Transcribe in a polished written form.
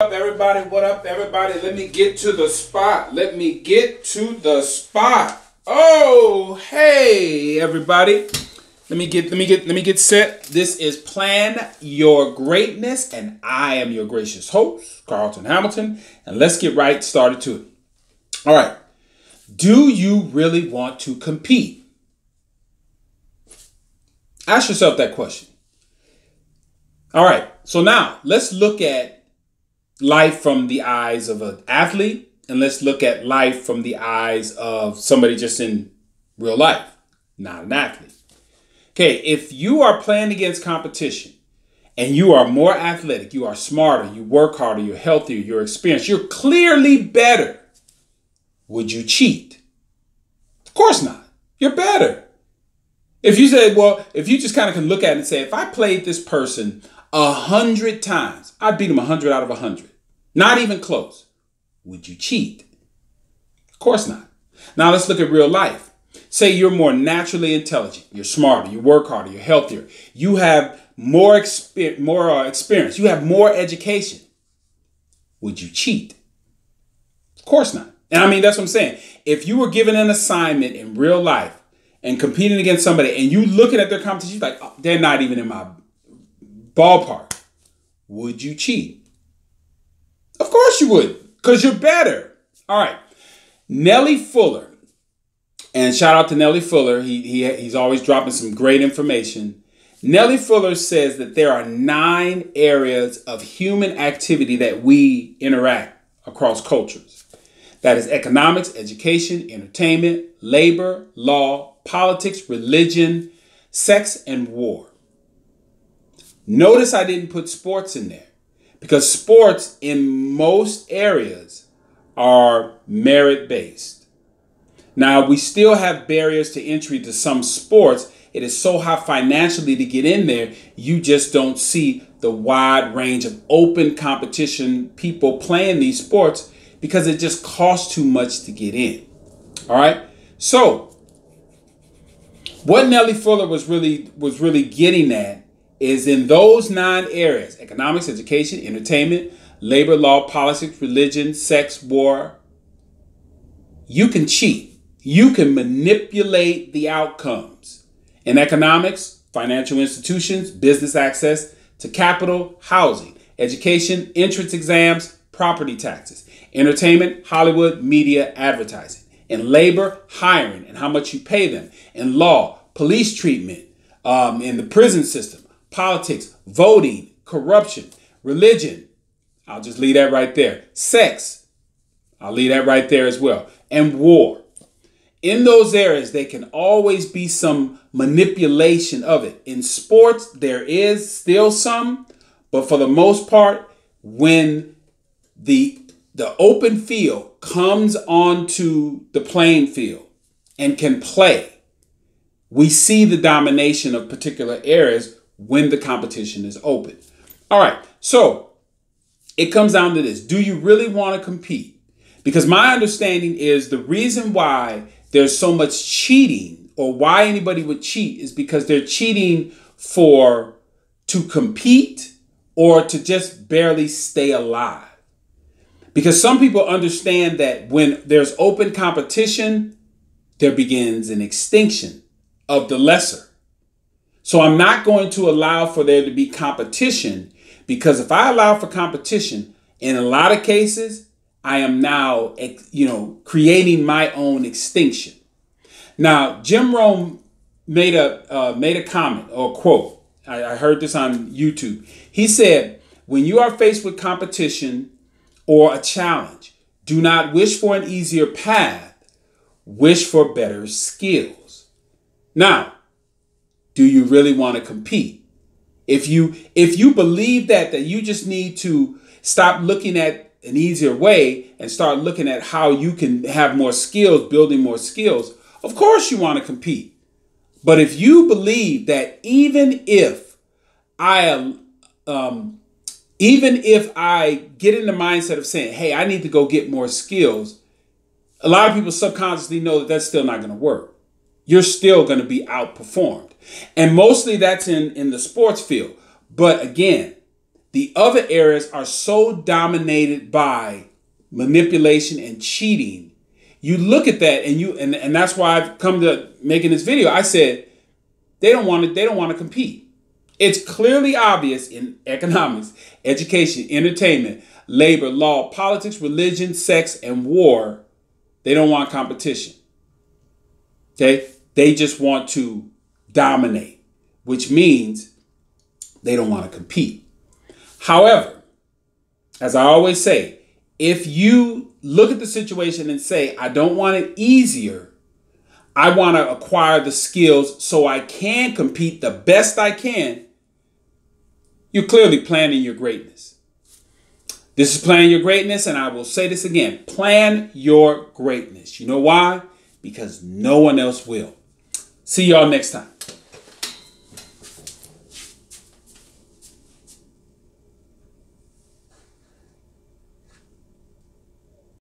Up, everybody? What up, everybody? Let me get to the spot. Let me get to the spot. Oh, hey, everybody. Let me get set. This is Plan Your Greatness, and I am your gracious host, Carlton Hamilton, and let's get right started to it. All right. Do you really want to compete? Ask yourself that question. All right. So now let's look at life from the eyes of an athlete, and let's look at life from the eyes of somebody just in real life, not an athlete. Okay, if you are playing against competition and you are more athletic, you are smarter, you work harder, you're healthier, you're experienced, you're clearly better, would you cheat? Of course not. You're better. If you say, well, if you just kind of can look at it and say, if I played this person 100 times, I'd beat them 100 out of 100. Not even close. Would you cheat? Of course not. Now let's look at real life. Say you're more naturally intelligent, you're smarter, you work harder, you're healthier, you have more experience, you have more education. Would you cheat? Of course not. And I mean, that's what I'm saying. If you were given an assignment in real life and competing against somebody and you looking at their competition, you're like, oh, they're not even in my ballpark. Would you cheat? Of course you would, because you're better. All right. Nellie Fuller. And shout out to Nellie Fuller. He's always dropping some great information. Nellie Fuller says that there are 9 areas of human activity that we interact across cultures. That is economics, education, entertainment, labor, law, politics, religion, sex, and war. Notice I didn't put sports in there because sports in most areas are merit-based. Now, we still have barriers to entry to some sports. It is so high financially to get in there, you just don't see the wide range of open competition people playing these sports because it just costs too much to get in. All right. So what Nellie Fuller was really getting at is in those 9 areas: economics, education, entertainment, labor, law, politics, religion, sex, war. You can cheat. You can manipulate the outcomes. In economics, financial institutions, business access to capital, housing, education, entrance exams, property taxes, entertainment, Hollywood, media, advertising. In labor, hiring and how much you pay them. In law, police treatment, in the prison system, politics, voting, corruption, religion. I'll just leave that right there. Sex. I'll leave that right there as well. And war. In those areas, there can always be some manipulation of it. In sports, there is still some, but for the most part, when the open field comes onto the playing field and can play, we see the domination of particular areas when the competition is open. All right, so it comes down to this. Do you really want to compete? Because my understanding is the reason why there's so much cheating, or why anybody would cheat, is because they're cheating to compete or to just barely stay alive. Because some people understand that when there's open competition, there begins an extinction of the lesser. So I'm not going to allow for there to be competition, because if I allow for competition, in a lot of cases, I am now, creating my own extinction. Now, Jim Rome made a comment or a quote. I heard this on YouTube. He said, when you are faced with competition or a challenge, do not wish for an easier path. Wish for better skills. Now, do you really want to compete? If you believe that you just need to stop looking at an easier way and start looking at how you can have more skills, building more skills, of course you want to compete. But if you believe that even if I get in the mindset of saying, hey, I need to go get more skills, a lot of people subconsciously know that that's still not going to work. You're still going to be outperformed. And mostly that's in the sports field. But again, the other areas are so dominated by manipulation and cheating. You look at that and that's why I've come to making this video. I said they don't want to compete. It's clearly obvious in economics, education, entertainment, labor, law, politics, religion, sex, and war. They don't want competition. Okay? They just want to dominate, which means they don't want to compete. However, as I always say, if you look at the situation and say, I don't want it easier, I want to acquire the skills so I can compete the best I can, you're clearly planning your greatness. This is Plan Your Greatness, and I will say this again. Plan your greatness. You know why? Because no one else will. See y'all next time.